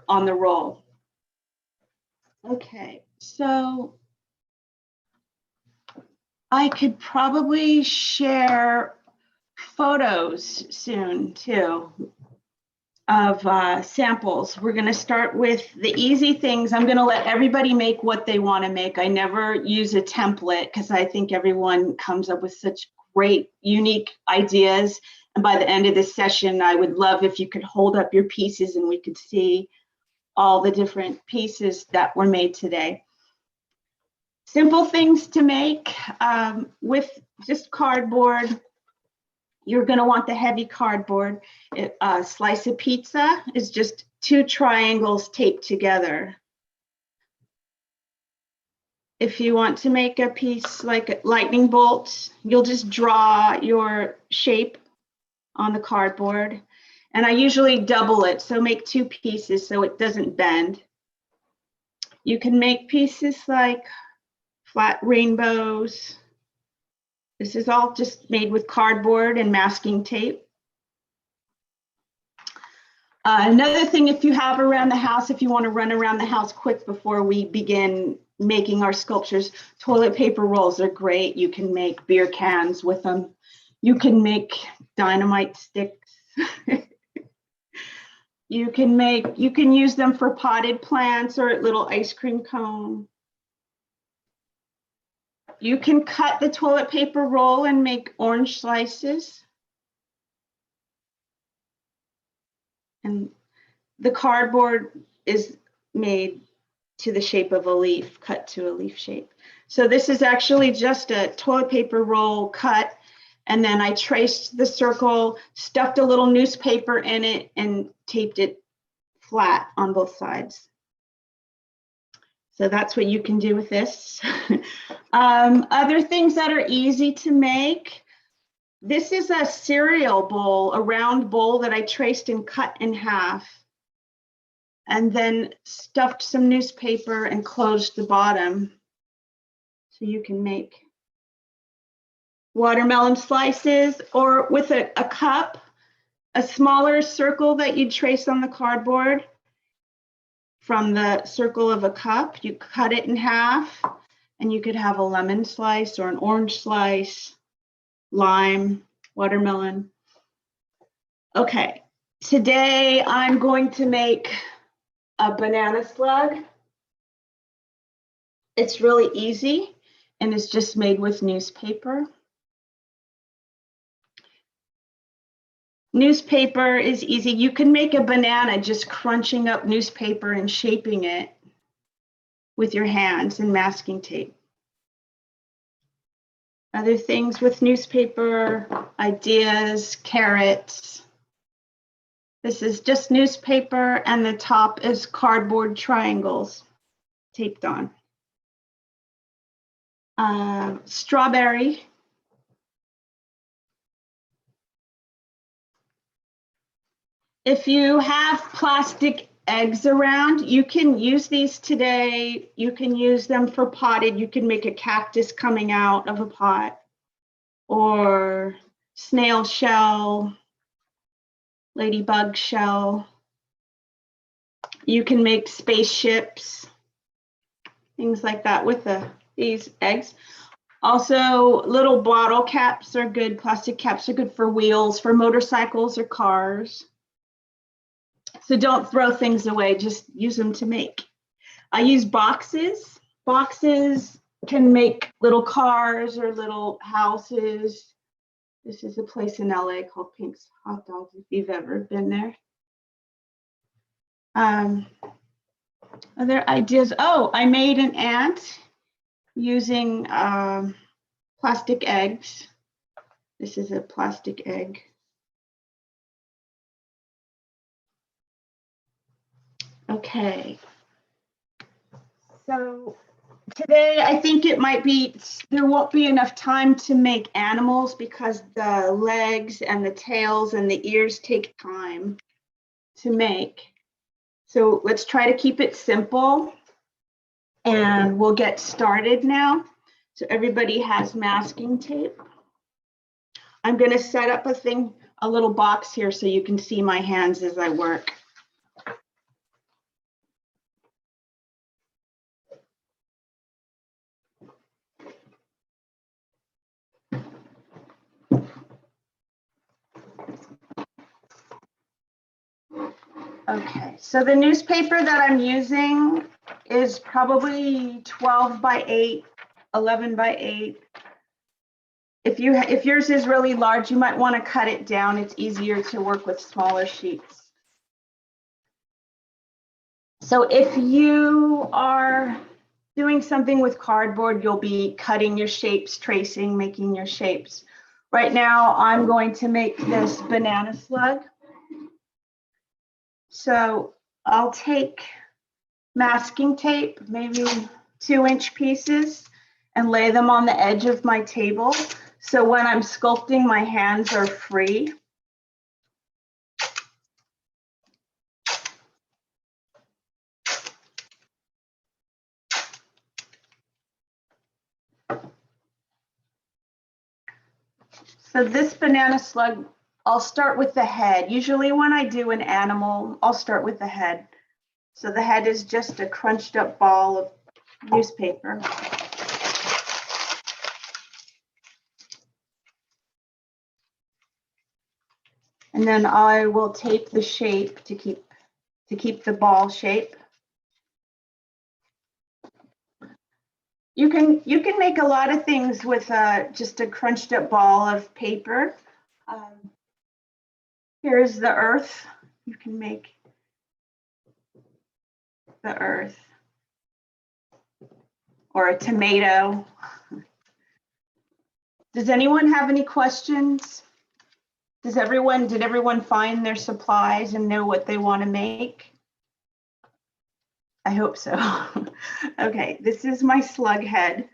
on the roll. Okay, so I could probably share photos soon too of samples. We're going to start with the easy things. I'm going to let everybody make what they want to make. I never use a template because I think everyone comes up with such great, unique ideas. And by the end of this session, I would love if you could hold up your pieces and we could see all the different pieces that were made today. Simple things to make with just cardboard. You're going to want the heavy cardboard. A slice of pizza is just 2 triangles taped together. If you want to make a piece like a lightning bolt, you'll just draw your shape on the cardboard. And I usually double it, so make 2 pieces so it doesn't bend. You can make pieces like flat rainbows. This is all just made with cardboard and masking tape. Another thing, if you have around the house, if you want to run around the house quick before we begin making our sculptures, toilet paper rolls are great. You can make beer cans with them. You can make dynamite sticks. You can use them for potted plants or little ice cream cone. You can cut the toilet paper roll and make orange slices. And the cardboard is made to the shape of a leaf, cut to a leaf shape. So this is actually just a toilet paper roll cut, and then I traced the circle, stuffed a little newspaper in it, and taped it flat on both sides. So that's what you can do with this. Other things that are easy to make. This is a cereal bowl, a round bowl that I traced and cut in half, and then stuffed some newspaper and closed the bottom. So you can make watermelon slices, or with a cup, a smaller circle that you'd trace on the cardboard. From the circle of a cup, you cut it in half, and you could have a lemon slice or an orange slice, lime, watermelon. Okay, today I'm going to make a banana slug. It's really easy, and it's just made with newspaper. Newspaper is easy. You can make a banana just crunching up newspaper and shaping it with your hands and masking tape. Other things with newspaper, ideas, carrots. This is just newspaper, and the top is cardboard triangles taped on. Strawberry. If you have plastic eggs around, you can use these today. You can use them for potted. You can make a cactus coming out of a pot, or snail shell, ladybug shell. You can make spaceships, things like that with these eggs. Also, little bottle caps are good. Plastic caps are good for wheels, for motorcycles or cars. So don't throw things away, just use them to make. I use boxes. Boxes can make little cars or little houses. This is a place in LA called Pink's Hot Dogs, if you've ever been there. Other ideas. Oh, I made an ant using plastic eggs. This is a plastic egg. Okay, so today I think there won't be enough time to make animals because the legs and the tails and the ears take time to make. So let's try to keep it simple, and we'll get started now. So everybody has masking tape. I'm going to set up a little box here so you can see my hands as I work. Okay, so the newspaper that I'm using is probably 12 by 8, 11 by 8. If yours is really large, you might want to cut it down. It's easier to work with smaller sheets. So if you are doing something with cardboard, you'll be cutting your shapes, tracing, making your shapes. Right now, I'm going to make this banana slug. So I'll take masking tape, maybe 2-inch pieces, and lay them on the edge of my table. So when I'm sculpting, my hands are free. So this banana slug, I'll start with the head. Usually when I do an animal, I'll start with the head. So the head is just a crunched up ball of newspaper. And then I will tape the shape to keep the ball shape. You can make a lot of things with just a crunched up ball of paper. Here's the earth. You can make the earth or a tomato. Does anyone have any questions? Did everyone find their supplies and know what they want to make? I hope so. Okay, this is my slug head.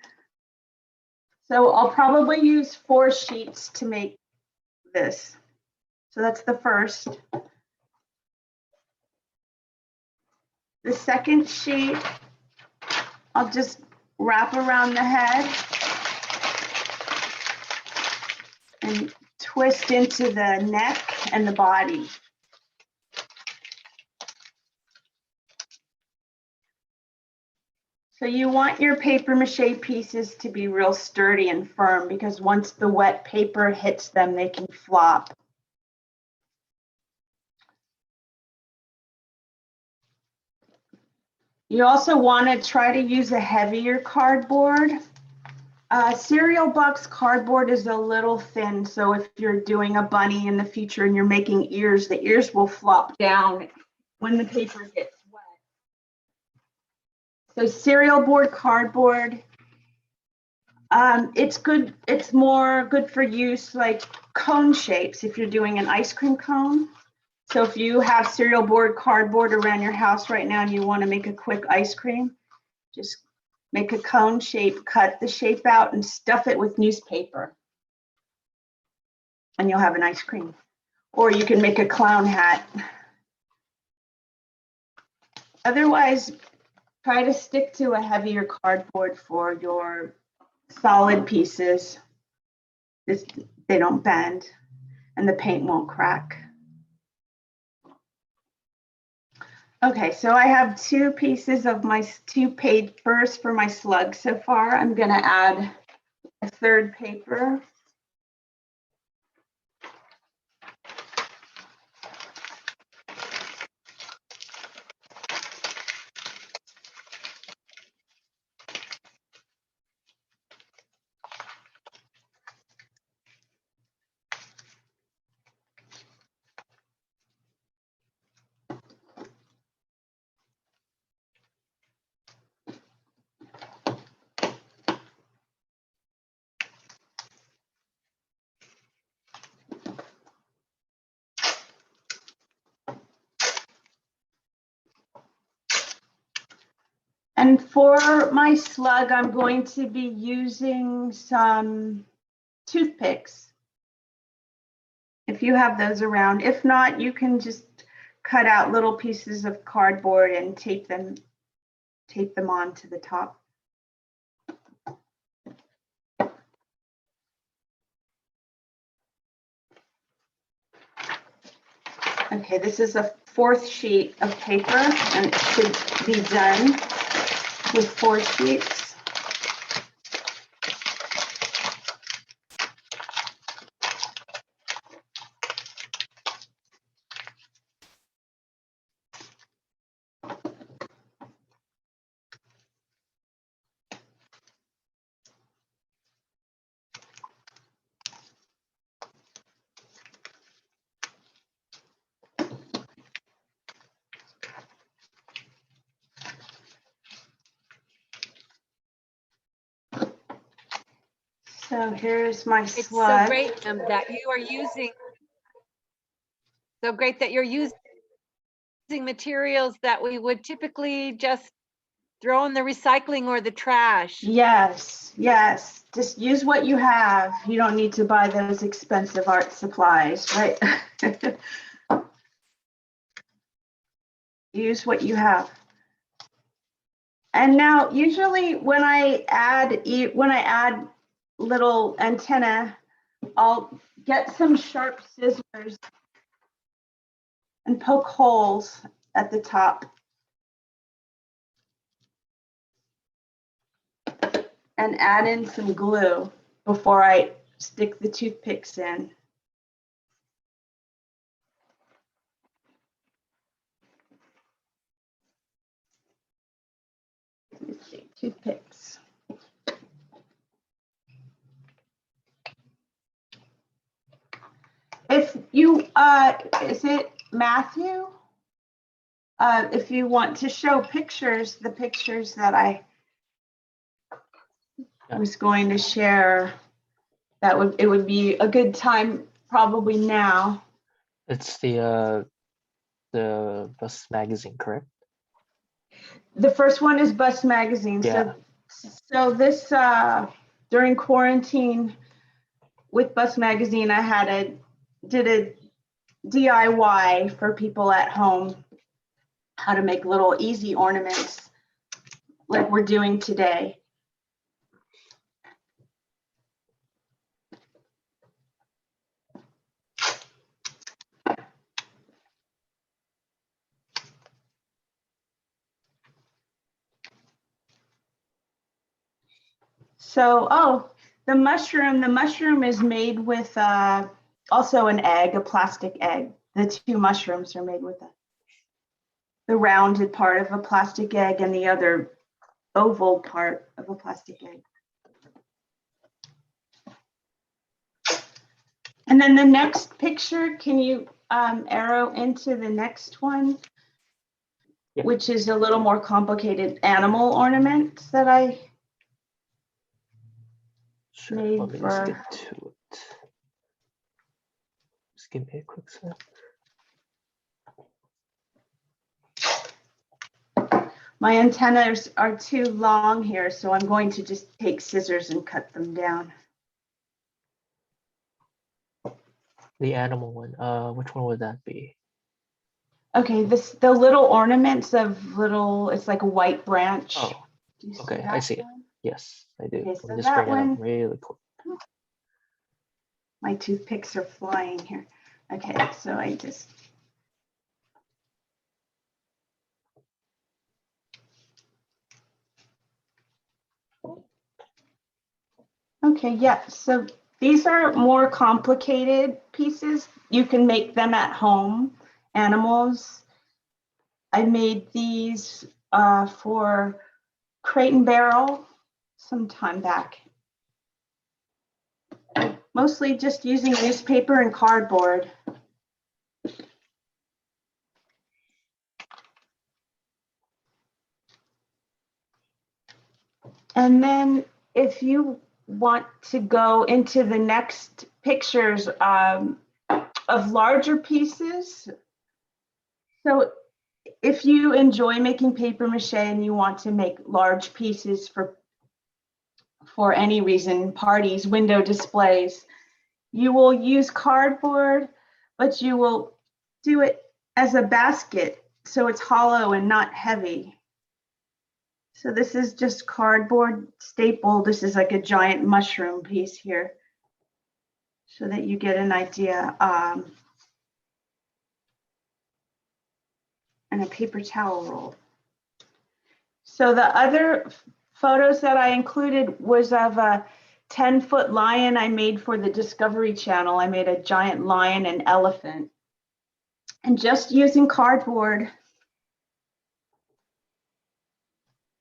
So I'll probably use 4 sheets to make this. So that's the first. The second sheet, I'll just wrap around the head and twist into the neck and the body. So you want your papier-mâché pieces to be real sturdy and firm, because once the wet paper hits them, they can flop. You also want to try to use a heavier cardboard. Cereal box cardboard is a little thin, so if you're doing a bunny in the future and you're making ears, the ears will flop down when the paper gets wet. So cereal board cardboard, it's good. It's more good for use like cone shapes if you're doing an ice cream cone. So if you have cereal board cardboard around your house right now and you want to make a quick ice cream, just make a cone shape, cut the shape out and stuff it with newspaper. And you'll have an ice cream. Or you can make a clown hat. Otherwise, try to stick to a heavier cardboard for your solid pieces. They don't bend and the paint won't crack. Okay, so I have 2 pieces of my 2 papers for my slug so far. I'm going to add a 3rd paper. And for my slug, I'm going to be using some toothpicks, if you have those around. If not, you can just cut out little pieces of cardboard and tape them on to the top. Okay, this is a 4th sheet of paper, and it should be done with 4 sheets. So here's my It's slug. so great that you are using. So great that you're using materials that we would typically just throw in the recycling or the trash. Yes, yes. Just use what you have. You don't need to buy those expensive art supplies, right? Use what you have. And now, usually when I add little antenna, I'll get some sharp scissors and poke holes at the top. And add in some glue before I stick the toothpicks in. Let's see, toothpicks. If you, is it Matthew? If you want to show pictures, the pictures that I was going to share, it would be a good time probably now. It's the Bus magazine, correct? The first one is Bus magazine. Yeah. So this during quarantine with Bus magazine, I did a DIY for people at home, how to make little easy ornaments like we're doing today. So, oh, the mushroom is made with also an egg, a plastic egg. The two mushrooms are made with the rounded part of a plastic egg and the other oval part of a plastic egg. And then the next picture, can you arrow into the next one? Yeah. Which is a little more complicated animal ornaments that I Sure. made Let me for... just get to it. Just give me a quick sec. My antennas are too long here, so I'm going to just take scissors and cut them down. The animal one. Which one would that be? Okay, the little ornaments of little, it's like a white branch. Oh, Do you see okay, that I see it. one? Yes, I do. Okay, Let so me just that bring it one- up really quick. My toothpicks are flying here. Okay, so I just... Okay, yeah, so these are more complicated pieces. You can make them at home, animals. I made these for Crate and Barrel some time back. Mostly just using newspaper and cardboard. And then if you want to go into the next pictures of larger pieces, so if you enjoy making paper mache and you want to make large pieces for any reason, parties, window displays, you will use cardboard, but you will do it as a basket so it's hollow and not heavy. So this is just cardboard staple. This is like a giant mushroom piece here so that you get an idea. And a paper towel roll. So the other photos that I included was of a 10-foot lion I made for the Discovery Channel. I made a giant lion and elephant. And just using cardboard.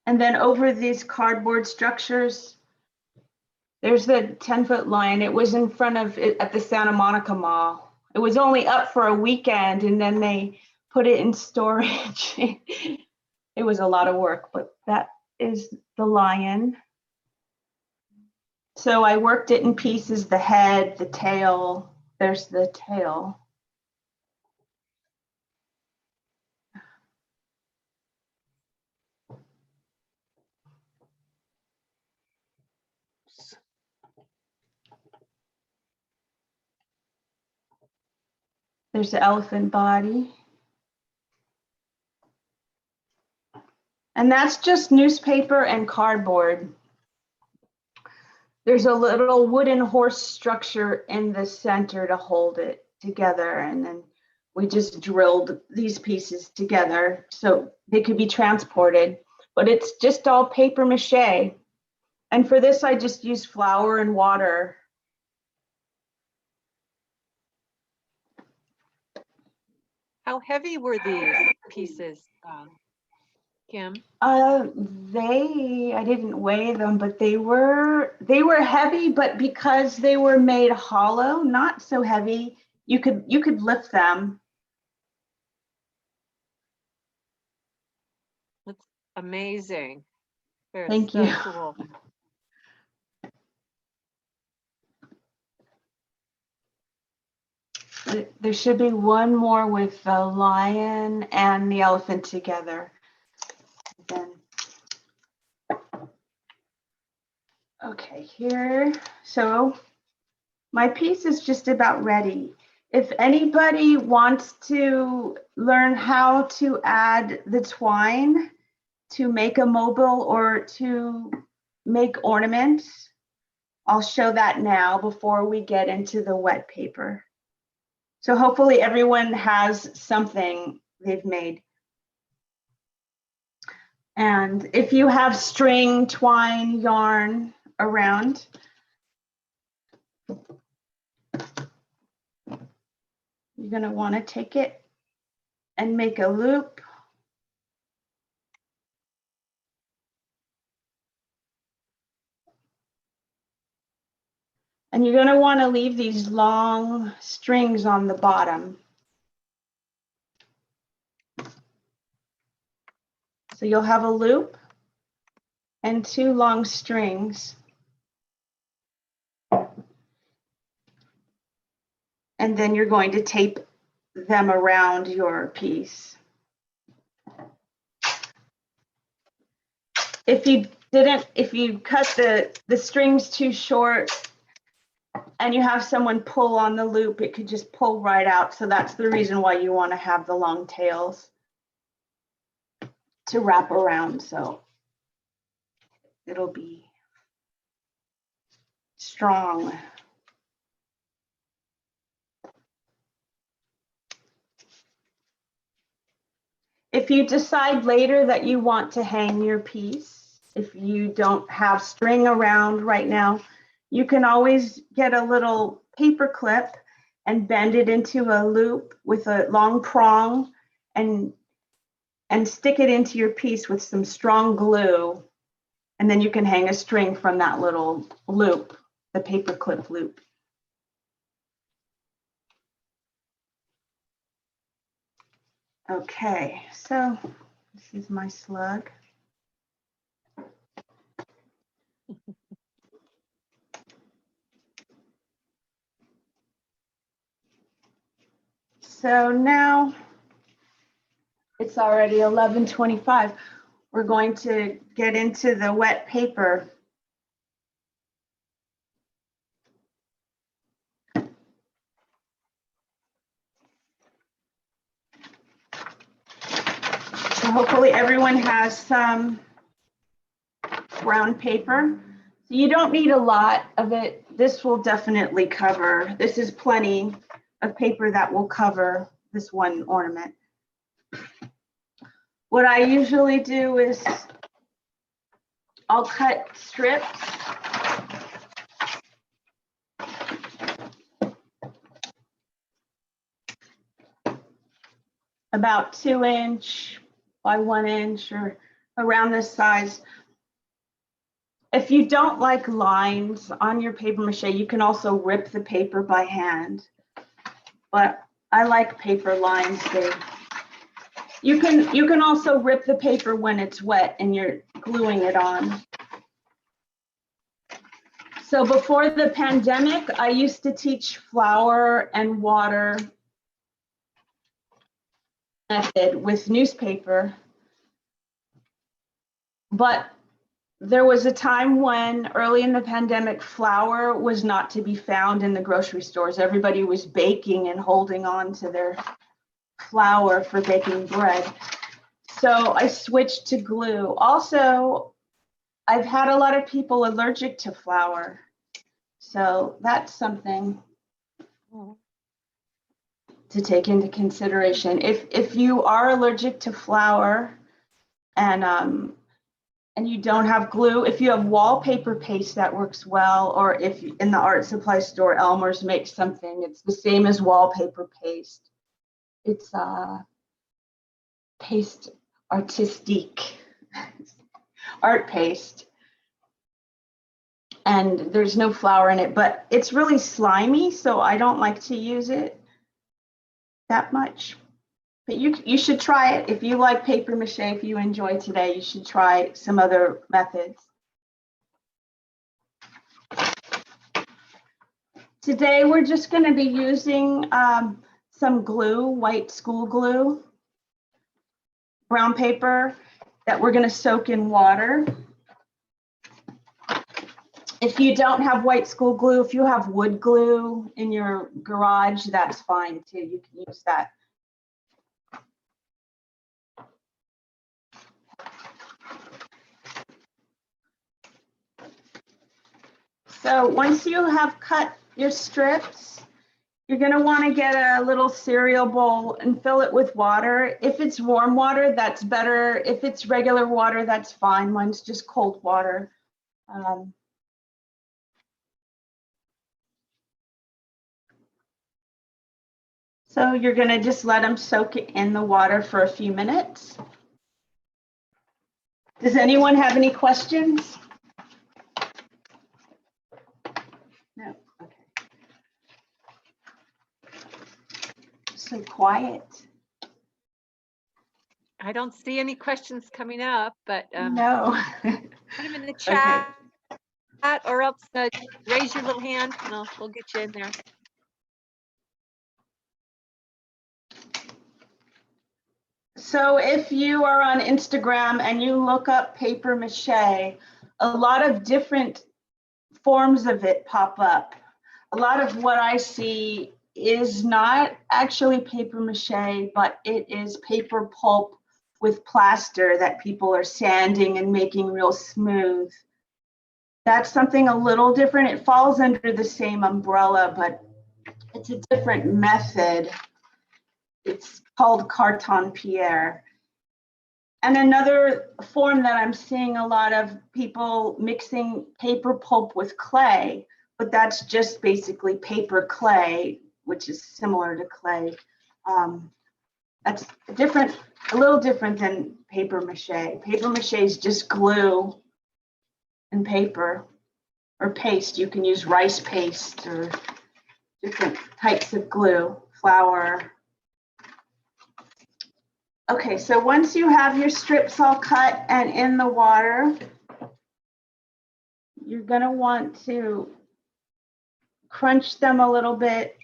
And then over these cardboard structures, there's the 10-foot lion. It was in front of it at the Santa Monica Mall. It was only up for a weekend and then they put it in storage. It was a lot of work, but that is the lion. So I worked it in pieces, the head, the tail. There's the tail. There's the elephant body. And that's just newspaper and cardboard. There's a little wooden horse structure in the center to hold it together. And then we just drilled these pieces together so they could be transported. But it's just all paper mache. And for this, I just used flour and water. How heavy were these pieces, Kim? I didn't weigh them, but they were heavy, but because they were made hollow, not so heavy, you could lift them. That's amazing. They're Thank so you. cool. There should be one more with the lion and the elephant together. Then, okay, here. So my piece is just about ready. If anybody wants to learn how to add the twine to make a mobile or to make ornaments, I'll show that now before we get into the wet paper. So hopefully everyone has something they've made. And if you have string, twine, yarn around, you're going to want to take it and make a loop. And you're going to want to leave these long strings on the bottom. So you'll have a loop and two long strings. And then you're going to tape them around your piece. If you cut the strings too short and you have someone pull on the loop, it could just pull right out. So that's the reason why you want to have the long tails to wrap around. So it'll be strong. If you decide later that you want to hang your piece, if you don't have string around right now, you can always get a little paper clip and bend it into a loop with a long prong and stick it into your piece with some strong glue. And then you can hang a string from that little loop, the paper clip loop. Okay, so this is my slug. So now it's already 11:25. We're going to get into the wet paper. So hopefully everyone has some brown paper. So you don't need a lot of it. This will definitely cover. This is plenty of paper that will cover this one ornament. What I usually do is I'll cut strips. About 2 inch by 1 inch or around this size. If you don't like lines on your paper mache, you can also rip the paper by hand. But I like paper lines. You can also rip the paper when it's wet and you're gluing it on. So before the pandemic, I used to teach flour and water method with newspaper. But there was a time when early in the pandemic, flour was not to be found in the grocery stores. Everybody was baking and holding on to their flour for baking bread. So I switched to glue. Also, I've had a lot of people allergic to flour. So that's something to take into consideration. If you are allergic to flour and you don't have glue, if you have wallpaper paste, that works well. Or if in the art supply store, Elmer's makes something, it's the same as wallpaper paste. It's paste artistique, art paste. And there's no flour in it, but it's really slimy, so I don't like to use it that much. But you should try it. If you like paper mache, if you enjoy today, you should try some other methods. Today, we're just going to be using some glue, white school glue, brown paper that we're going to soak in water. If you don't have white school glue, if you have wood glue in your garage, that's fine too. You can use that. So once you have cut your strips, you're going to want to get a little cereal bowl and fill it with water. If it's warm water, that's better. If it's regular water, that's fine. Mine's just cold water. So you're going to just let them soak in the water for a few minutes. Does anyone have any questions? No, okay. So quiet. I don't see any questions coming up, but No. put them in the chat or else raise your little hand and we'll get you in there. So if you are on Instagram and you look up paper mache, a lot of different forms of it pop up. A lot of what I see is not actually paper mache, but it is paper pulp with plaster that people are sanding and making real smooth. That's something a little different. It falls under the same umbrella, but it's a different method. It's called carton pierre. And another form that I'm seeing a lot of people mixing paper pulp with clay, but that's just basically paper clay, which is similar to clay. That's different, a little different than paper mache. Paper mache is just glue and paper or paste. You can use rice paste or different types of glue, flour. Okay, so once you have your strips all cut and in the water, you're going to want to crunch them a little bit,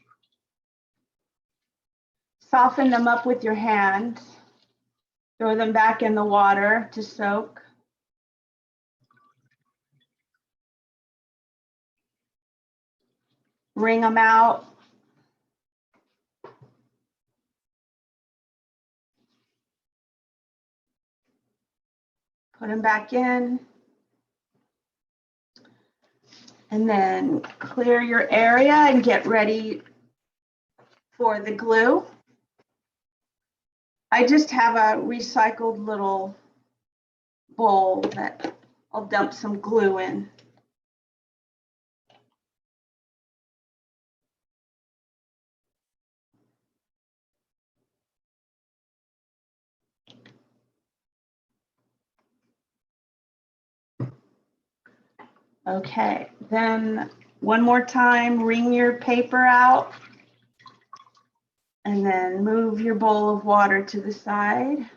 soften them up with your hand, throw them back in the water to soak. Wring them out. Put them back in. And then clear your area and get ready for the glue. I just have a recycled little bowl that I'll dump some glue in. Okay, then one more time, wring your paper out and then move your bowl of water to the side.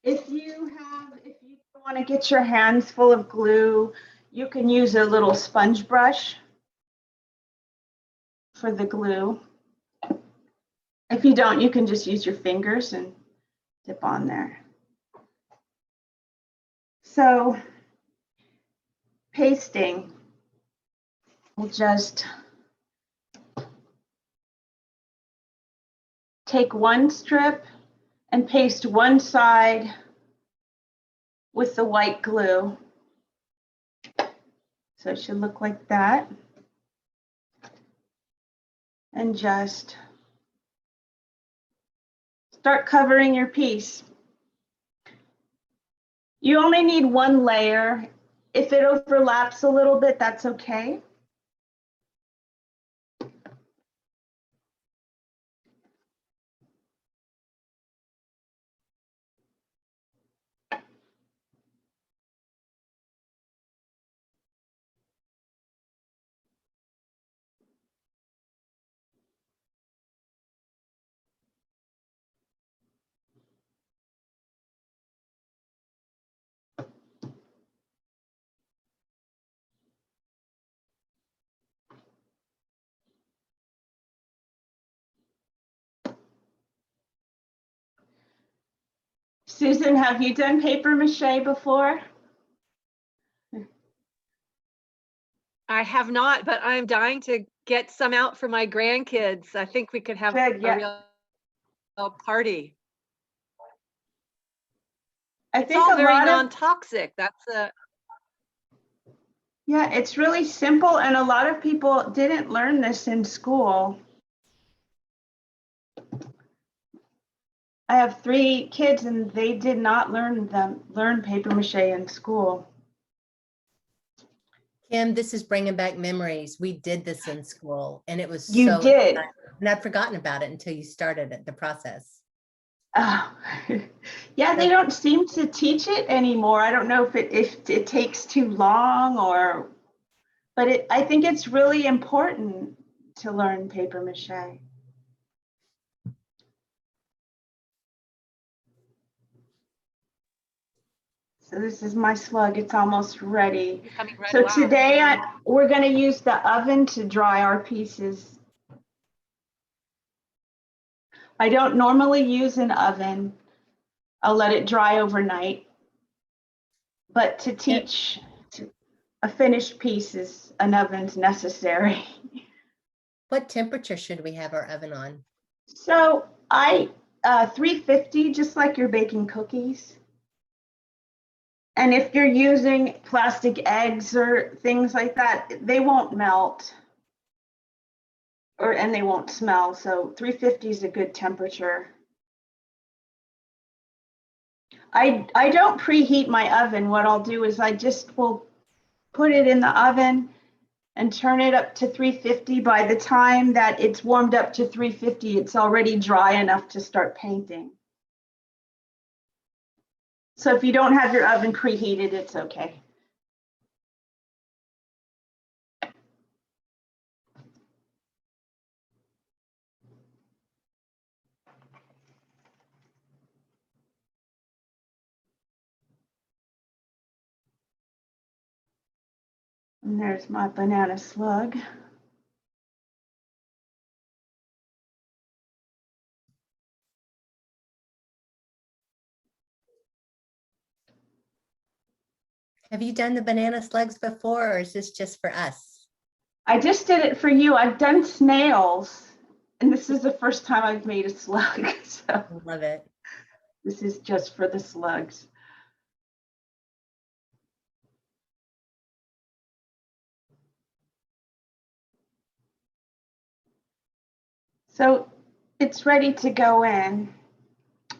If you want to get your hands full of glue, you can use a little sponge brush for the glue. If you don't, you can just use your fingers and dip on there. So pasting, we'll just take one strip and paste one side with the white glue. So it should look like that. And just start covering your piece. You only need one layer. If it overlaps a little bit, that's okay. Susan, have you done paper mache before? I have not, but I'm dying to get some out for my grandkids. I think we could have Good, yeah. a real party. I It's think all a very lot of, non-toxic. That's a yeah, it's really simple, and a lot of people didn't learn this in school. I have 3 kids and they did not learn paper mache in school. Kim, this is bringing back memories. We did this in school and it was You so did. fun. And I'd forgotten about it until you started the process. Oh. Yeah, they don't seem to teach it anymore. I don't know if it takes too long or, but I think it's really important to learn paper mache. So this is my slug. It's almost ready. becoming red. So Wow. today we're going to use the oven to dry our pieces. I don't normally use an oven. I'll let it dry overnight. But to teach a finished piece, an oven's necessary. What temperature should we have our oven on? So 350, just like you're baking cookies. And if you're using plastic eggs or things like that, they won't melt and they won't smell. So 350 is a good temperature. I don't preheat my oven. What I'll do is I just will put it in the oven and turn it up to 350. By the time that it's warmed up to 350, it's already dry enough to start painting. So if you don't have your oven preheated, it's okay. And there's my banana slug. Have you done the banana slugs before or is this just for us? I just did it for you. I've done snails, and this is the first time I've made a slug. So I love it. this is just for the slugs. So it's ready to go in.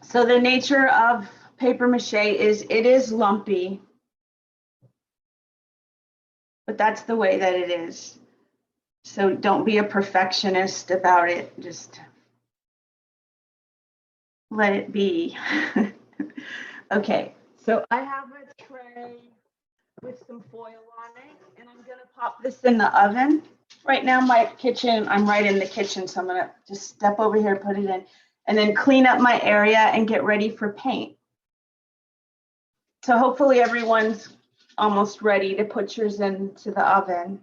So the nature of paper mache is it is lumpy, but that's the way that it is. So don't be a perfectionist about it. Just let it be. Okay, so I have a tray with some foil on it, and I'm gonna pop this in the oven. Right now, my kitchen, I'm right in the kitchen, so I'm gonna just step over here, put it in, and then clean up my area and get ready for paint. So hopefully everyone's almost ready to put yours into the oven.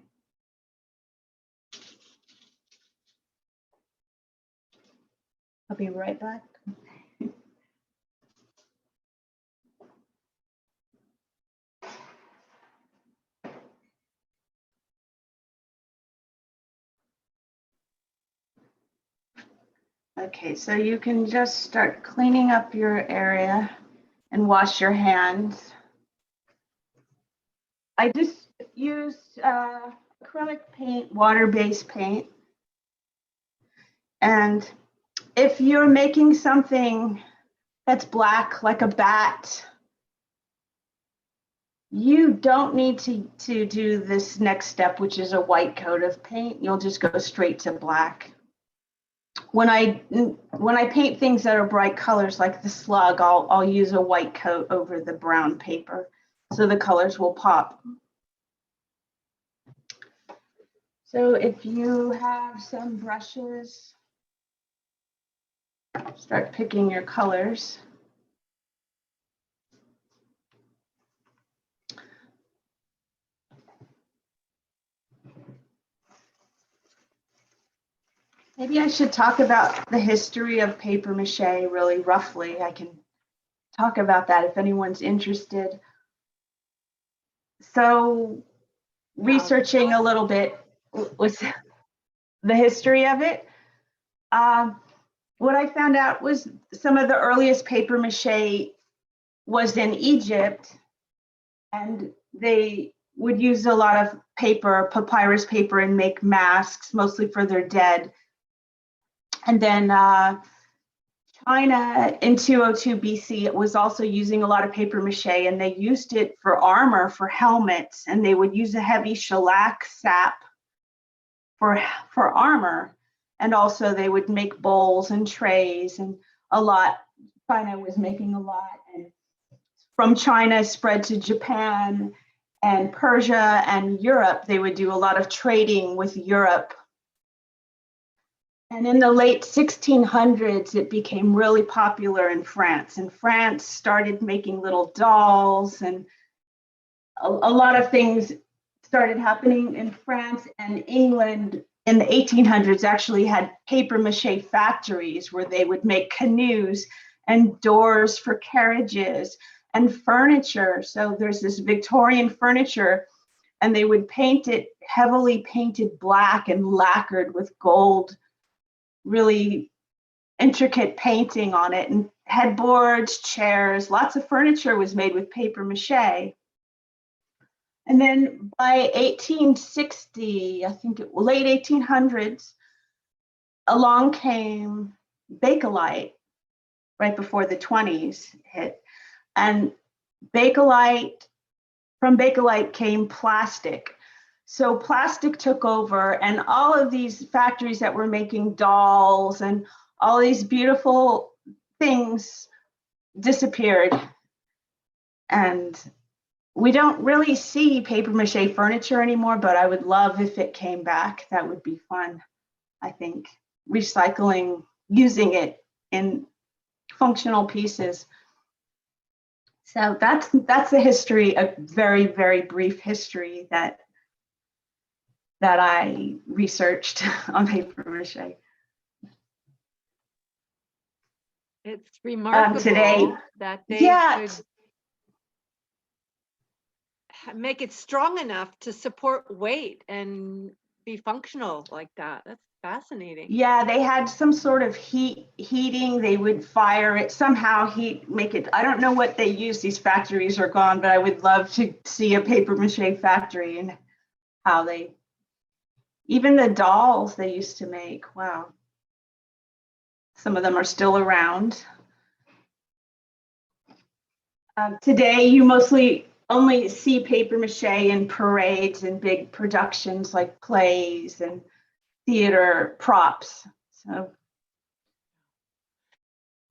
I'll be right back. Okay, so you can just start cleaning up your area and wash your hands. I just used acrylic paint, water-based paint. And if you're making something that's black, like a bat, you don't need to do this next step, which is a white coat of paint. You'll just go straight to black. When I paint things that are bright colors like the slug, I'll use a white coat over the brown paper so the colors will pop. So if you have some brushes, start picking your colors. Maybe I should talk about the history of papier-mâche really roughly. I can talk about that if anyone's interested. So researching a little bit with the history of it, what I found out was some of the earliest papier-mâche was in Egypt, and they would use a lot of paper, papyrus paper, and make masks, mostly for their dead. And then China in 202 BC was also using a lot of papier-mâche, and they used it for armor, for helmets, and they would use a heavy shellac sap for armor. And also they would make bowls and trays, and a lot. China was making a lot, and from China spread to Japan and Persia and Europe. They would do a lot of trading with Europe. And in the late 1600s, it became really popular in France. And France started making little dolls, and a lot of things started happening in France. And England in the 1800s actually had papier-mâche factories where they would make canoes and doors for carriages and furniture. So there's this Victorian furniture, and they would paint it heavily painted black and lacquered with gold, really intricate painting on it, and headboards, chairs, lots of furniture was made with papier-mâche. And then by 1860, I think late 1800s, along came Bakelite right before the 20s hit. And from Bakelite came plastic. So plastic took over, and all of these factories that were making dolls and all these beautiful things disappeared. And we don't really see papier-mâche furniture anymore, but I would love if it came back. That would be fun, I think. Recycling, using it in functional pieces. So that's the history, a very, very brief history that I researched on papier-mâche. It's remarkable today, that they could make it strong enough to support weight and be functional like that. That's fascinating. Yeah, they had some sort of heating. They would fire it somehow, make it. I don't know what they use. These factories are gone, but I would love to see a papier-mâche factory and how they, even the dolls they used to make. Wow. Some of them are still around. Today, you mostly only see papier-mâche in parades and big productions like plays and theater props. So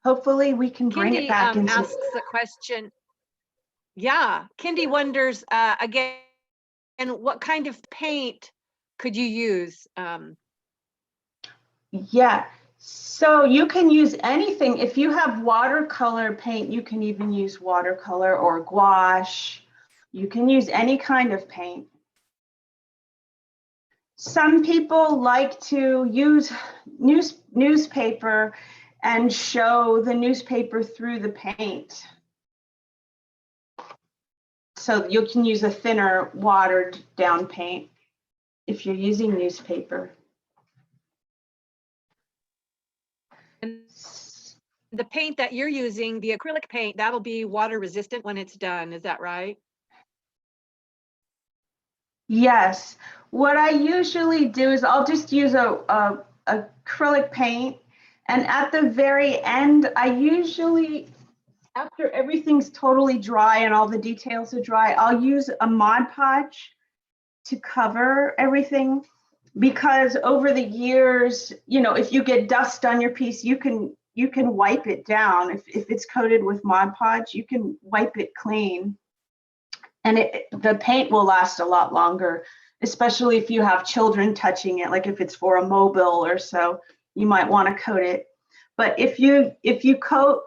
hopefully we can bring it back into. Asks a question. Yeah, Kindy wonders again, what kind of paint could you use? Yeah, So you can use anything. If you have watercolor paint, you can even use watercolor or gouache. You can use any kind of paint. Some people like to use newspaper and show the newspaper through the paint. So you can use a thinner, watered down paint if you're using newspaper. And the paint that you're using, the acrylic paint, that'll be water resistant when it's done. Is that right? Yes. What I usually do is I'll just use a acrylic paint, and at the very end, I usually, after everything's totally dry and all the details are dry, I'll use a Mod Podge to cover everything, because over the years, you know, if you get dust on your piece, you can wipe it down. If it's coated with Mod Podge, you can wipe it clean. And the paint will last a lot longer, especially if you have children touching it, like if it's for a mobile or so, you might want to coat it. But if you coat,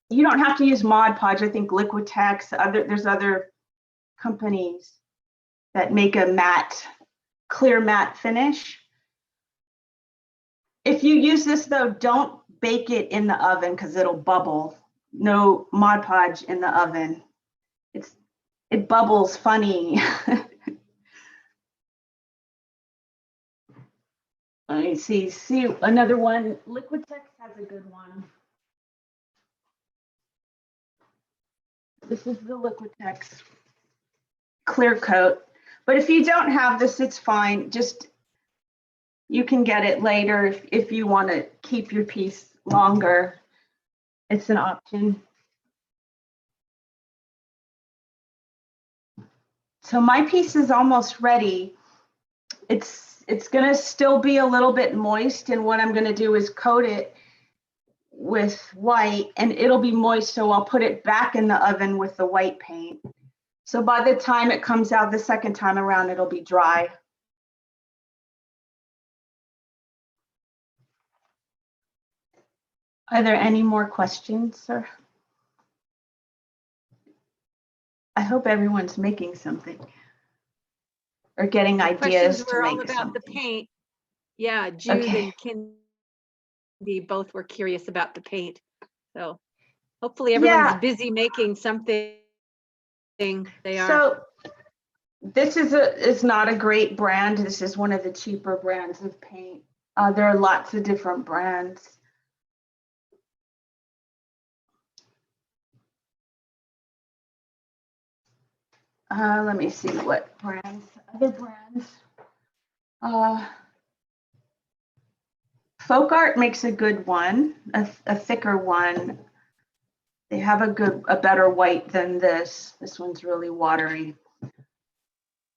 you don't have to use Mod Podge. I think Liquitex, there's other companies that make a matte, clear matte finish. If you use this though, don't bake it in the oven because it'll bubble. No Mod Podge in the oven. It bubbles funny. Let me see another one. Liquitex has a good one. This is the Liquitex clear coat. But if you don't have this, it's fine. Just, you can get it later if you want to keep your piece longer. It's an option. So my piece is almost ready. It's gonna still be a little bit moist, and what I'm gonna do is coat it with white, and it'll be moist, so I'll put it back in the oven with the white paint. So by the time it comes out the second time around, it'll be dry. Are there any more questions, sir? I hope everyone's making something or getting ideas Questions to were all make about something. the paint. Yeah, Jude Okay. and Kindy both were curious about the paint. So hopefully everyone's Yeah. busy making something. They are. So this is not a great brand. This is one of the cheaper brands of paint. There are lots of different brands. Let me see what brands, other brands. Folk Art makes a good one, a thicker one. They have a better white than this. This one's really watery.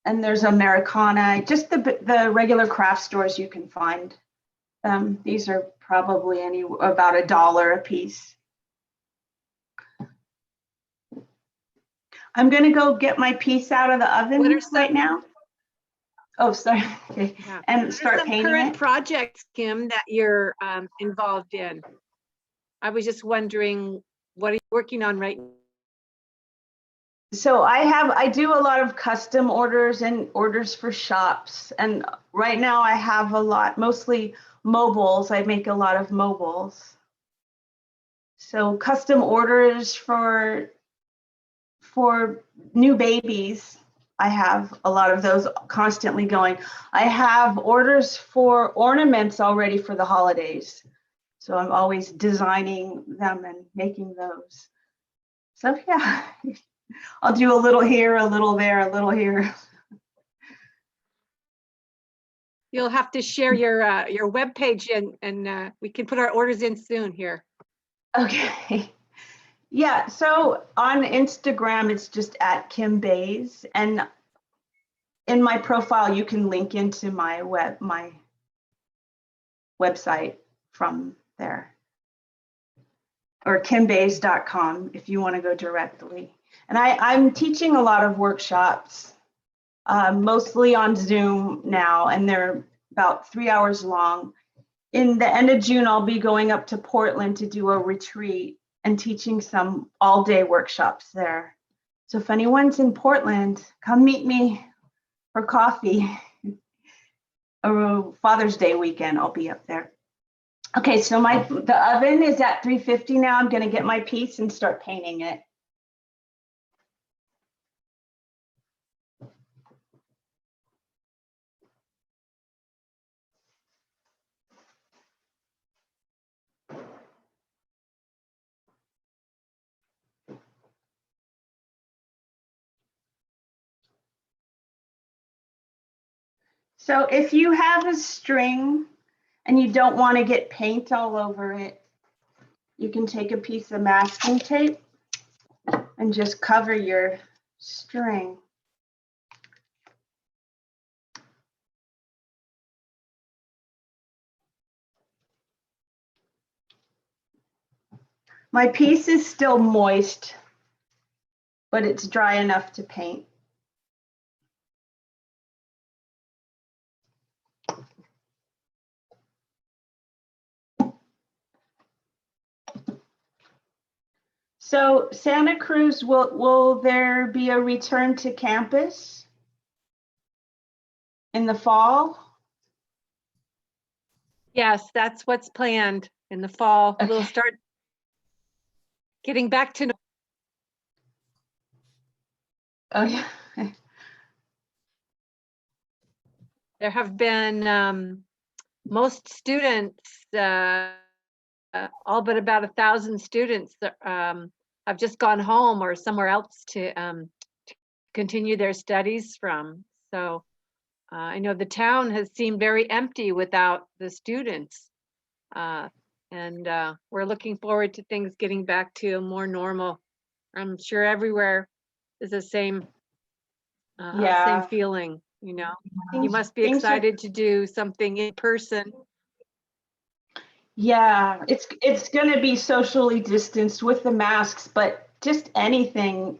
And there's Americana, just the regular craft stores you can find. These are probably about $1 a piece. I'm gonna go get my piece out of the oven right now. Oh, sorry. Okay. Yeah. And start painting current it. projects, Kim, that you're involved in? I was just wondering, what are you working on right now? So I do a lot of custom orders and orders for shops. And right now I have a lot, mostly mobiles. I make a lot of mobiles. So custom orders for new babies. I have a lot of those constantly going. I have orders for ornaments already for the holidays. So I'm always designing them and making those. So yeah, I'll do a little here, a little there, a little here. You'll have to share your webpage and we can put our orders in soon here. Okay. Yeah, so on Instagram, it's just at Kim Baise, and in my profile, you can link into my website from there, or kimbaise.com if you want to go directly. And I'm teaching a lot of workshops, mostly on Zoom now, and they're about 3 hours long. in the end of June, I'll be going up to Portland to do a retreat and teaching some all-day workshops there. So if anyone's in Portland, come meet me for coffee. Or Father's Day weekend, I'll be up there. Okay, so the oven is at 350 now. I'm gonna get my piece and start painting it. So if you have a string and you don't want to get paint all over it, you can take a piece of masking tape and just cover your string. My piece is still moist, but it's dry enough to paint. So Santa Cruz, will there be a return to campus in the fall? Yes, that's what's planned in the fall. We'll Okay. start getting back to, Oh yeah. there have been most students, all but about 1,000 students that have just gone home or somewhere else to continue their studies from. So I know the town has seemed very empty without the students. And we're looking forward to things getting back to more normal. I'm sure everywhere is the same, Yeah. same feeling, you know. You Things- must be things are- excited to do something in person. Yeah, it's going to be socially distanced with the masks, but just anything,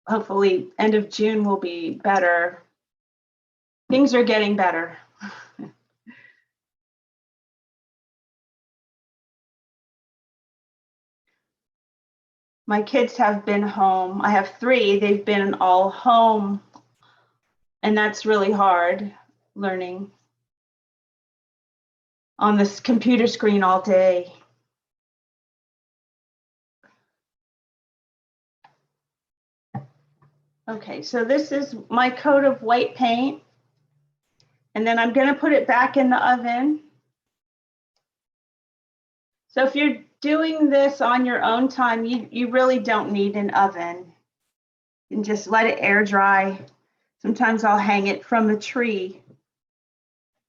hopefully end of June will be better. Things are getting better. My kids have been home. I have 3. They've been all home, and that's really hard, learning on this computer screen all day. Okay, so this is my coat of white paint, and then I'm going to put it back in the oven. So if you're doing this on your own time, you really don't need an oven. You can just let it air dry. Sometimes I'll hang it from a tree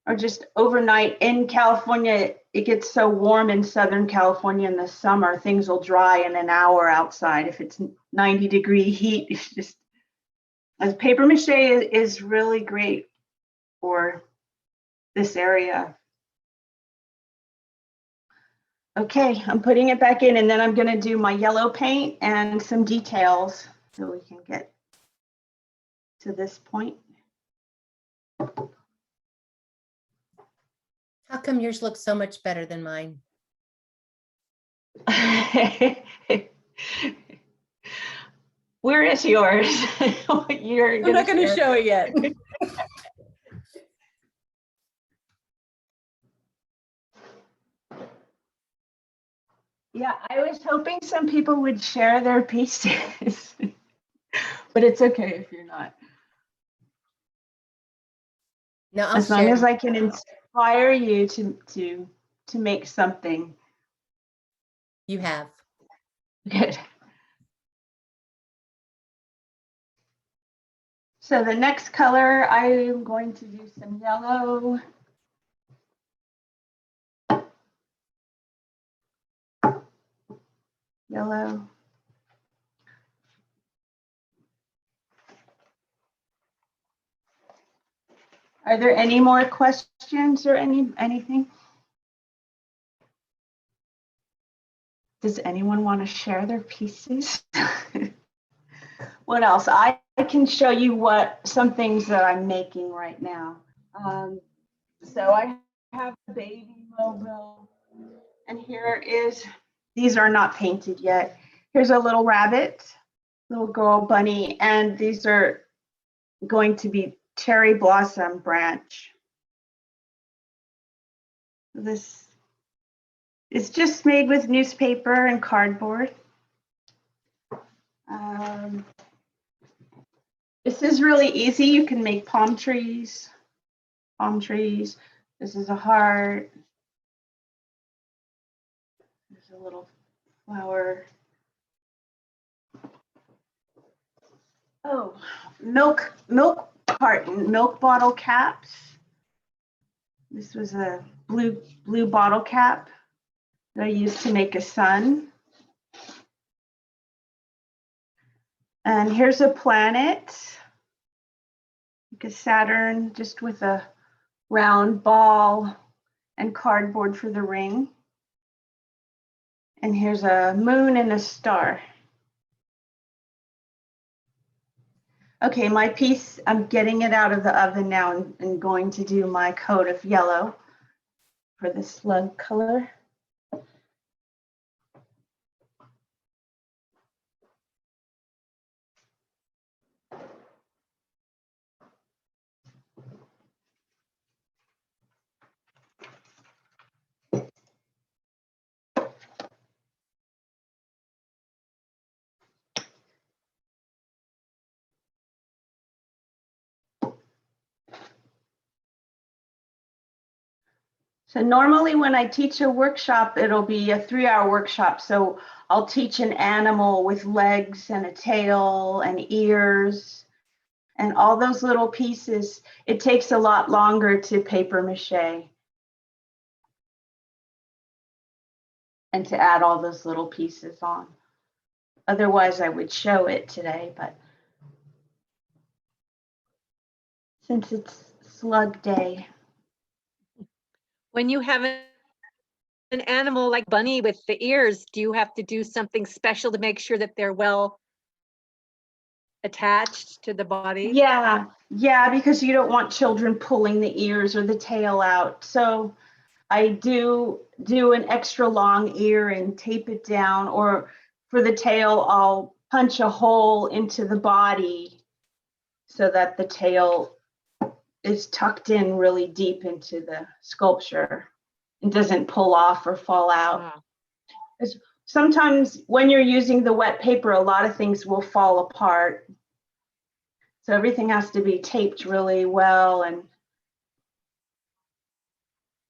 or just overnight. In California, it gets so warm in Southern California in the summer, things will dry in an hour outside. If it's 90-degree heat, it's just, as paper mache is really great for this area. Okay, I'm putting it back in, and then I'm going to do my yellow paint and some details so we can get to this point. How come yours looks so much better than mine? Where is yours? You're I'm not going to share. show it yet. Yeah, I was hoping some people would share their pieces, but it's okay if you're not. No, I'll As long share. as I can inspire you to make something. You have. Good. So the next color, I'm going to do some yellow. Yellow. Are there any more questions or anything? Does anyone want to share their pieces? What else? I can show you some things that I'm making right now. So I have a baby mobile. And here is, these are not painted yet. Here's a little rabbit, little girl bunny, and these are going to be cherry blossom branch. This is just made with newspaper and cardboard. This is really easy. You can make palm trees. This is a heart. There's a little flower. Oh, milk carton, milk bottle caps. This was a blue bottle cap that I used to make a sun. And here's a planet, like a Saturn, just with a round ball and cardboard for the ring. And here's a moon and a star. Okay, my piece, I'm getting it out of the oven now and going to do my coat of yellow for the slug color. So normally when I teach a workshop, it'll be a 3-hour workshop. So I'll teach an animal with legs and a tail and ears and all those little pieces. It takes a lot longer to paper mache and to add all those little pieces on. Otherwise I would show it today, but since it's slug day. When you have an animal like bunny with the ears, do you have to do something special to make sure that they're well attached to the body? Yeah, because you don't want children pulling the ears or the tail out. So I do an extra long ear and tape it down, or for the tail, I'll punch a hole into the body so that the tail is tucked in really deep into the sculpture and doesn't pull off or fall out. Wow. Sometimes when you're using the wet paper, a lot of things will fall apart. So everything has to be taped really well and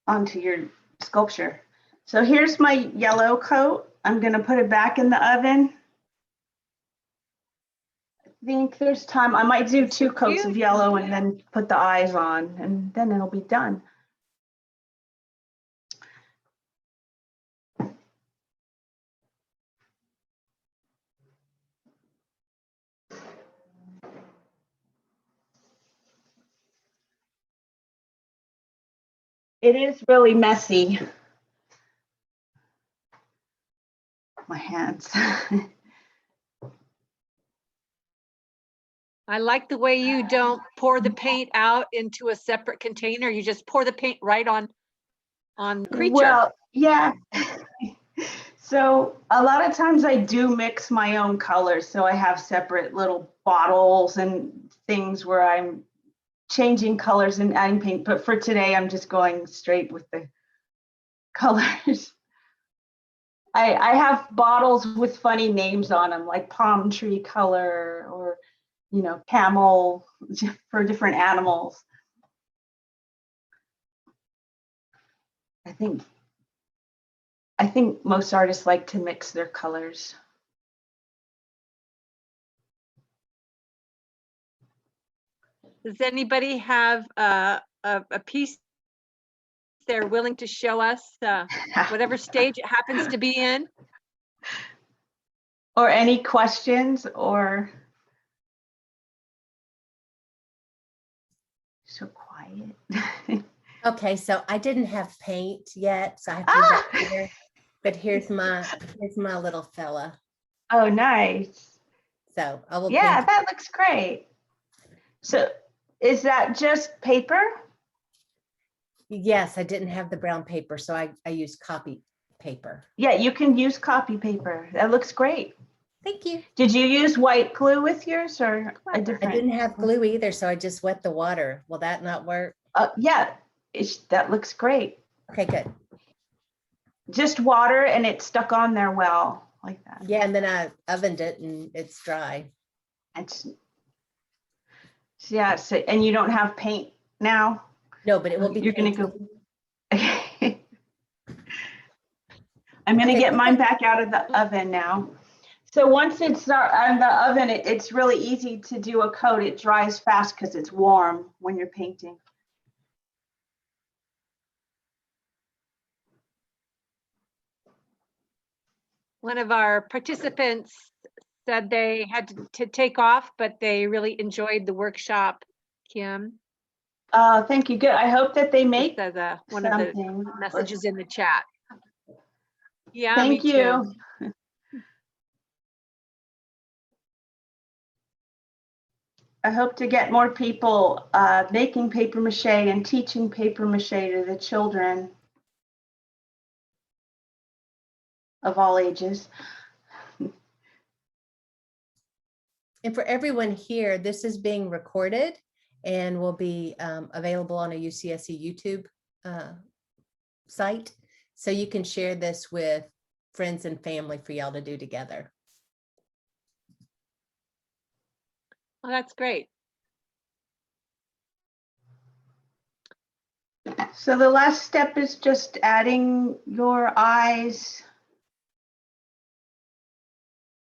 onto your sculpture. So here's my yellow coat. I'm gonna put it back in the oven. I think there's time. I might do 2 coats of yellow and then put the eyes on, and then it'll be done. It is really messy. My hands. I like the way you don't pour the paint out into a separate container. You just pour the paint right on the creature. Well, yeah. So a lot of times I do mix my own colors. So I have separate little bottles and things where I'm changing colors and adding paint. But for today, I'm just going straight with the colors. I have bottles with funny names on them, like palm tree color or, you know, camel for different animals. I think most artists like to mix their colors. Does anybody have a piece they're willing to show us, whatever stage it happens to be in? Or any questions or so quiet. Okay, so I didn't have paint yet, so I have to do that later. But here's my little fella. Oh, nice. So I will Yeah, paint. that looks great. So is that just paper? Yes, I didn't have the brown paper, so I used copy paper. Yeah, you can use copy paper. That looks great. Thank you. Did you use white glue with yours or a I different? didn't have glue either, so I just wet the water. Will that not work? Yeah, that looks great. Okay, good. Just water and it stuck on there well, like that. Yeah, and then I ovened it and it's dry. It's, yeah, so, and you don't have paint now? No, but it will be. You're gonna painted. go. I'm gonna Okay, get mine back out of the oven now. So once it's out of the oven, it's really easy to do a coat. It dries fast because it's warm when you're painting. One of our participants said they had to take off, but they really enjoyed the workshop, Kim. Thank you. Good. I hope that they make Says one of the something. messages in the chat. Yeah, Thank me you. too. I hope to get more people making paper mache and teaching paper mache to the children of all ages. And for everyone here, this is being recorded and will be available on a UCSC YouTube site. So you can share this with friends and family for y'all to do together. Well, that's great. So the last step is just adding your eyes,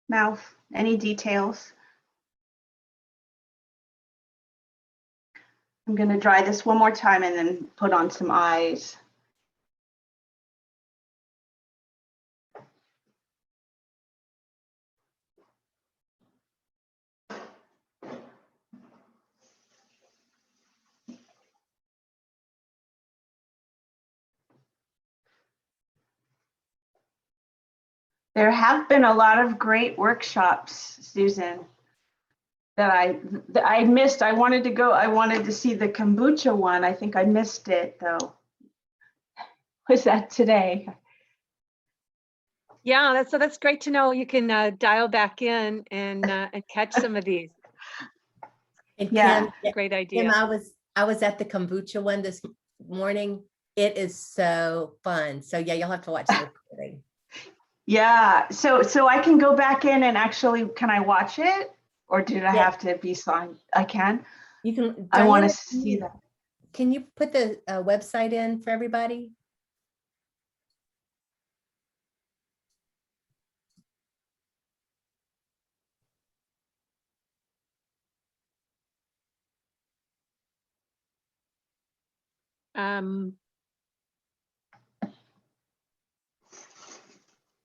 mouth, any details. I'm going to dry this one more time and then put on some eyes. There have been a lot of great workshops, Susan, that I missed. I wanted to go. I wanted to see the kombucha one. I think I missed it though. Was that today? Yeah, that's great to know. You can dial back in and catch some of these. And Yeah. Kim, Great Kim, idea. I was at the kombucha one this morning. It is so fun. So yeah, you'll have to watch the recording. Yeah. So I can go back in and actually, can I watch it? Or did I Yeah. have to be signed? I can. You can. I want to Diana, see that. Can you put the website in for everybody?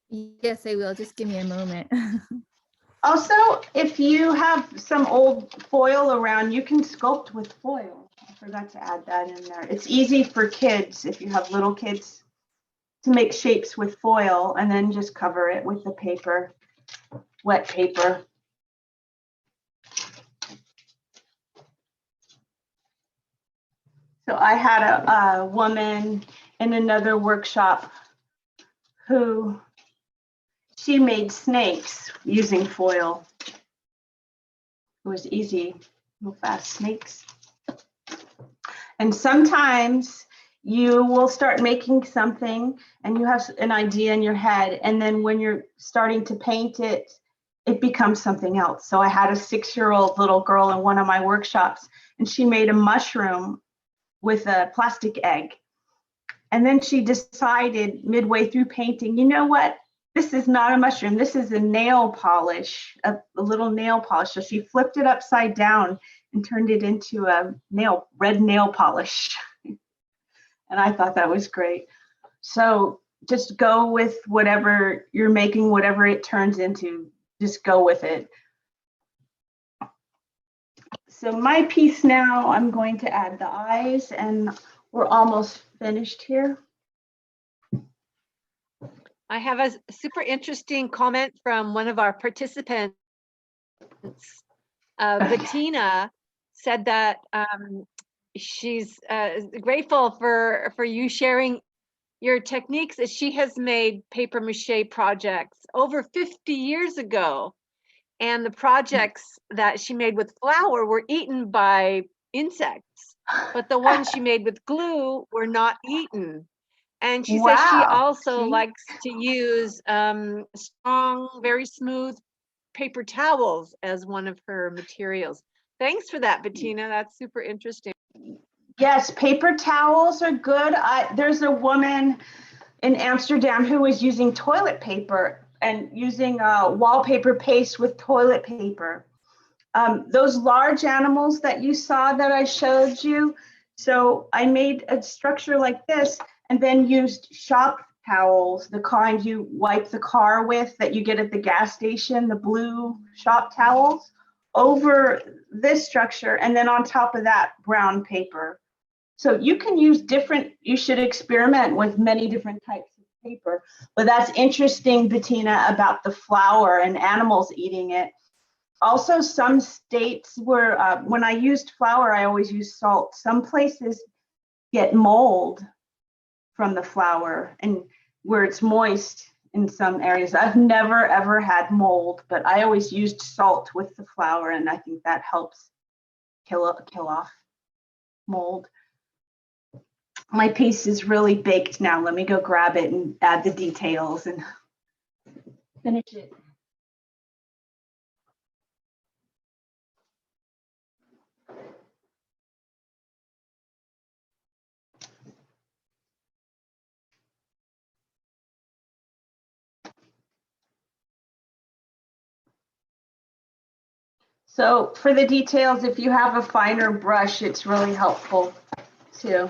Yes, I will. Just give me a moment. Also, if you have some old foil around, you can sculpt with foil. I forgot to add that in there. It's easy for kids, if you have little kids, to make shapes with foil and then just cover it with the paper, wet paper. So I had a woman in another workshop who she made snakes using foil. It was easy, real fast snakes. And sometimes you will start making something and you have an idea in your head. And then when you're starting to paint it, it becomes something else. So I had a 6-year-old little girl in one of my workshops and she made a mushroom with a plastic egg. And then she decided midway through painting, you know what? This is not a mushroom. This is a nail polish, a little nail polish. So she flipped it upside down and turned it into a red nail polish. And I thought that was great. So just go with whatever you're making, whatever it turns into, just go with it. So my piece now, I'm going to add the eyes and we're almost finished here. I have a super interesting comment from one of our participants. Bettina said that she's grateful for you sharing your techniques. As she has made paper mache projects over 50 years ago, and the projects that she made with flour were eaten by insects, but the ones she made with glue were not eaten. And she says she Wow. also See? likes to use strong, very smooth paper towels as one of her materials. Thanks for that, Bettina. That's super interesting. Yes, paper towels are good. There's a woman in Amsterdam who was using toilet paper and using wallpaper paste with toilet paper. Those large animals that you saw that I showed you, so I made a structure like this and then used shop towels, the kind you wipe the car with that you get at the gas station, the blue shop towels, over this structure, and then on top of that, brown paper. So you can use different, you should experiment with many different types of paper. But that's interesting, Bettina, about the flour and animals eating it. Also, some states where, when I used flour, I always use salt. Some places get mold from the flour, and where it's moist in some areas. I've never, ever had mold, but I always used salt with the flour, and I think that helps kill off mold. My piece is really baked now. Let me go grab it and add the details and finish it. So for the details, if you have a finer brush, it's really helpful too.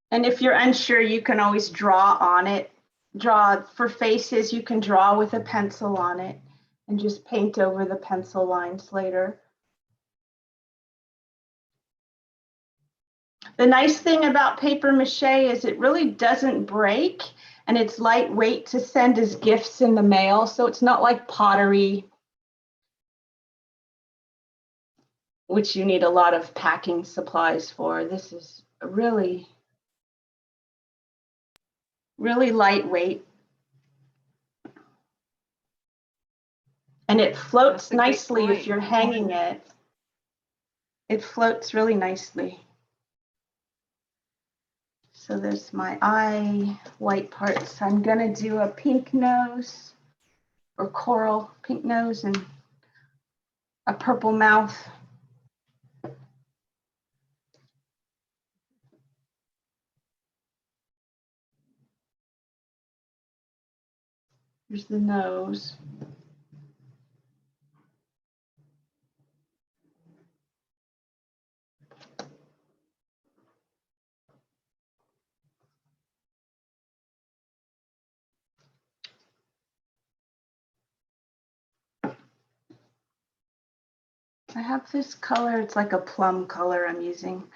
And if you're unsure, you can always draw on it. Draw for faces, you can draw with a pencil on it and just paint over the pencil lines later. The nice thing about paper mache is it really doesn't break, and it's lightweight to send as gifts in the mail. So it's not like pottery, which you need a lot of packing supplies for. This is really, really lightweight. And it floats That's a great nicely if point. you're hanging it. It floats really nicely. So there's my eye white parts. I'm gonna do a pink nose or coral pink nose and a purple mouth. Here's the nose. I have this color, it's like a plum color I'm using.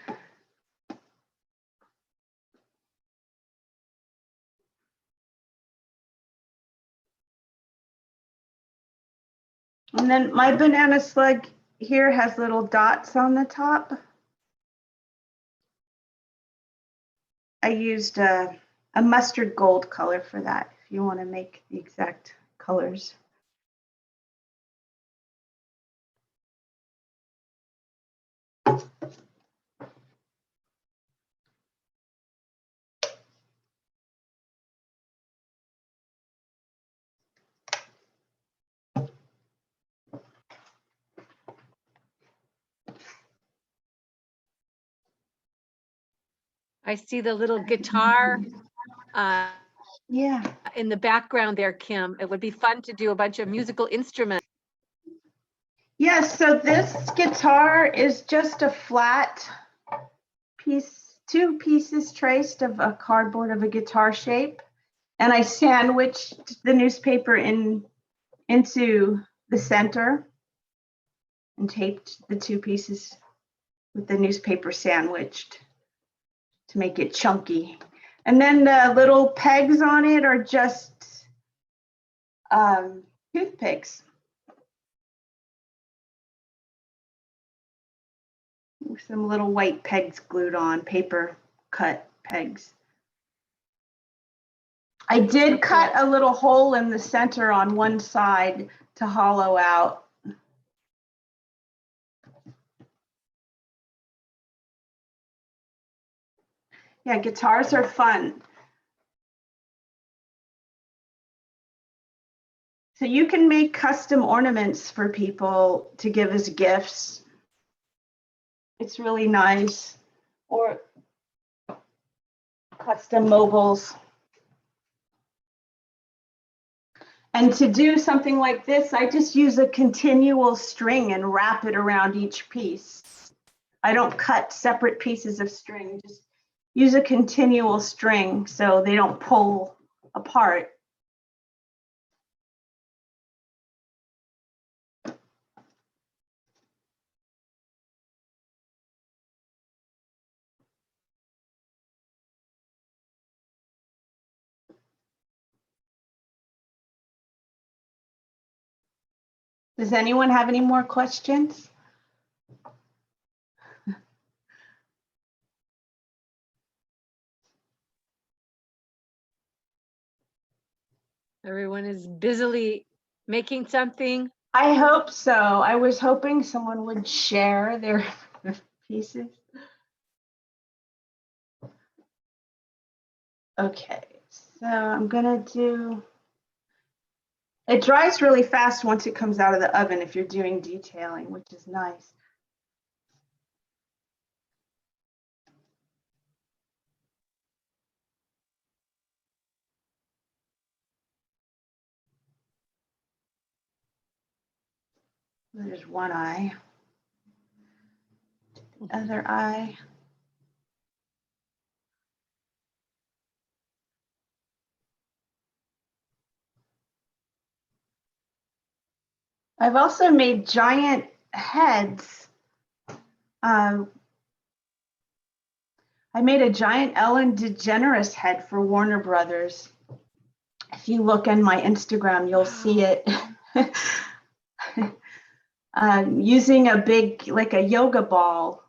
And then my banana slug here has little dots on the top. I used a mustard gold color for that, if you want to make the exact colors. I see the little guitar Yeah. in the background there, Kim. It would be fun to do a bunch of musical instruments. Yes, so this guitar is just a flat piece, 2 pieces traced of a cardboard of a guitar shape. And I sandwiched the newspaper into the center and taped the 2 pieces with the newspaper sandwiched to make it chunky. And then the little pegs on it are just toothpicks. With some little white pegs glued on, paper cut pegs. I did cut a little hole in the center on one side to hollow out. Yeah, guitars are fun. So you can make custom ornaments for people to give as gifts. It's really nice. Or custom mobiles. And to do something like this, I just use a continual string and wrap it around each piece. I don't cut separate pieces of string, just use a continual string so they don't pull apart. Does anyone have any more questions? Everyone is busily making something. I hope so. I was hoping someone would share their pieces. Okay, so I'm gonna do, it dries really fast once it comes out of the oven if you're doing detailing, which is nice. There's one eye. The other eye. I've also made giant heads. I made a giant Ellen DeGeneres head for Warner Brothers. If you look on my Instagram, you'll see it. Using a big, like a yoga ball,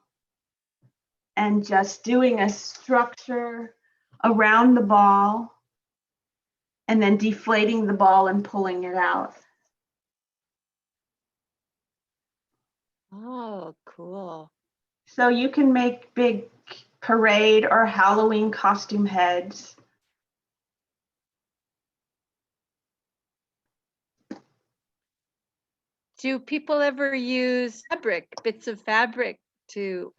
and just doing a structure around the ball and then deflating the ball and pulling it out. Oh, cool. So you can make big parade or Halloween costume heads. Do people ever use fabric, bits of fabric to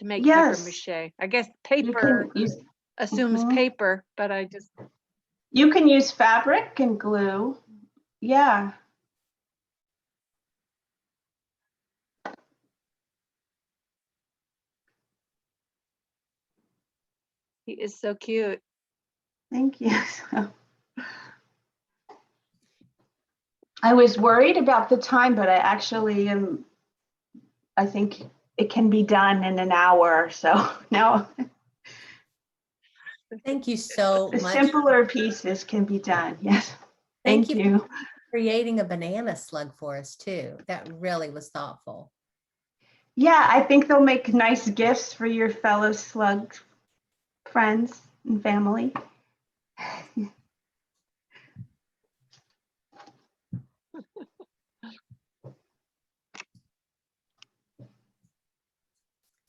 make Yes. papier-mâché? I guess You paper can use, assumes Mhm. paper, but I just, you can use fabric and glue. Yeah. he is so cute. Thank you. I was worried about the time, but I actually am, I think it can be done in an hour. So now Thank you so the much. simpler pieces can be done. Yes. Thank Thank you you. for creating a banana slug for us too. That really was thoughtful. Yeah, I think they'll make nice gifts for your fellow slug friends and family.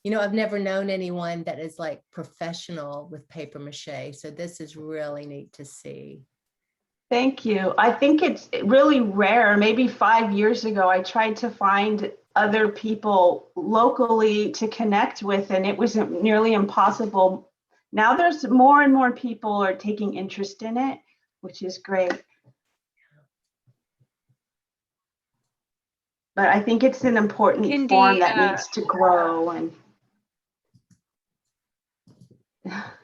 You know, I've never known anyone that is like professional with paper mache. So this is really neat to see. Thank you. I think it's really rare. Maybe 5 years ago, I tried to find other people locally to connect with, and it was nearly impossible. Now there's more and more people are taking interest in it, which is great. But I think it's an important Kindy, form that needs to grow. And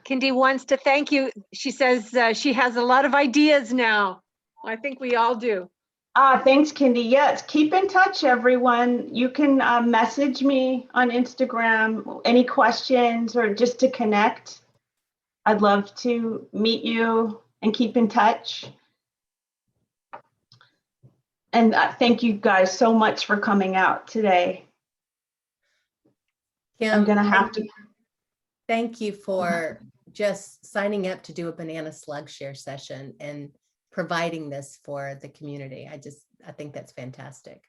Kindy wants to thank you. She says she has a lot of ideas now. I think we all do. thanks, Kindy. Yes, keep in touch, everyone. You can message me on Instagram, any questions or just to connect. I'd love to meet you and keep in touch. And thank you guys so much for coming out today. I'm Kim, gonna have to. thank you for just signing up to do a Banana Slug share session and providing this for the community. I think that's fantastic.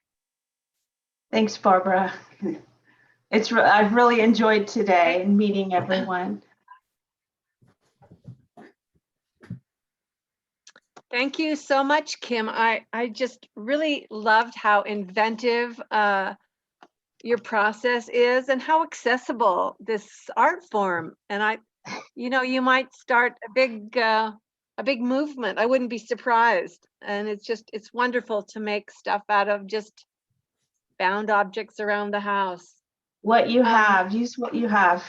Thanks, Barbara. I've really enjoyed today and meeting everyone. Thank you so much, Kim. I just really loved how inventive your process is and how accessible this art form. And you might start a big movement. I wouldn't be surprised. And it's wonderful to make stuff out of just found objects around the house. What you have, use what you have.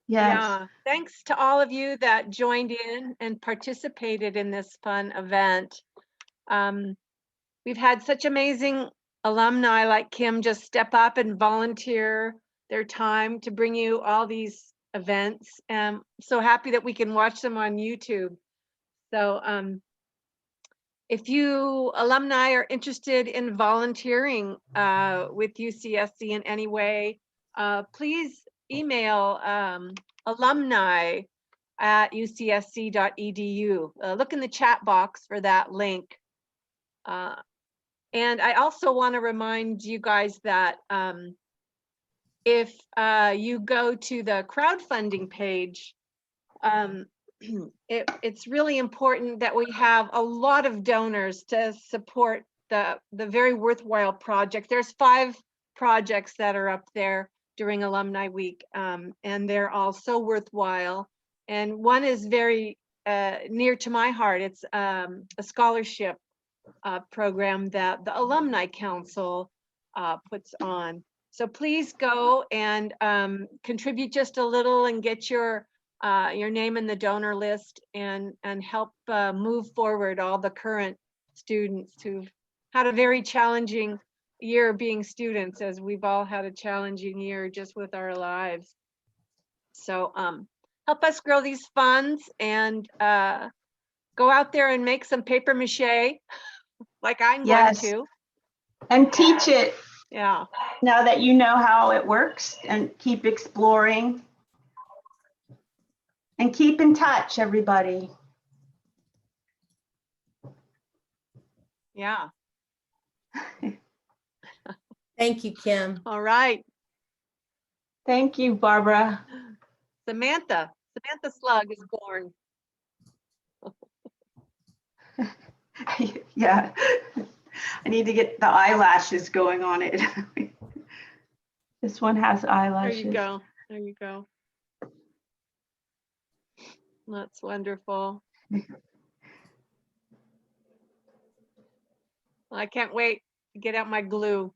Yes. Yeah, thanks to all of you that joined in and participated in this fun event. We've had such amazing alumni like Kim just step up and volunteer their time to bring you all these events. I'm so happy that we can watch them on YouTube. So if you alumni are interested in volunteering with UCSC in any way, please email alumni@ucsc.edu. Look in the chat box for that link. And I also want to remind you guys that if you go to the crowdfunding page, it's really important that we have a lot of donors to support the very worthwhile project. There's 5 projects that are up there during Alumni Week, and they're all so worthwhile. And one is very near to my heart. It's a scholarship program that the Alumni Council puts on. So please go and contribute just a little and get your name in the donor list and help move forward all the current students who've had a very challenging year being students, as we've all had a challenging year just with our lives. So help us grow these funds and go out there and make some paper mache like I'm going to. And teach it. Yeah. Now that you know how it works, and keep exploring. And keep in touch, everybody. Yeah. Thank you, Kim. All right. Thank you, Barbara. Samantha Slug is born. Yeah. I need to get the eyelashes going on it. This one has eyelashes. There you go. There you go. That's wonderful. I can't wait to get out my glue.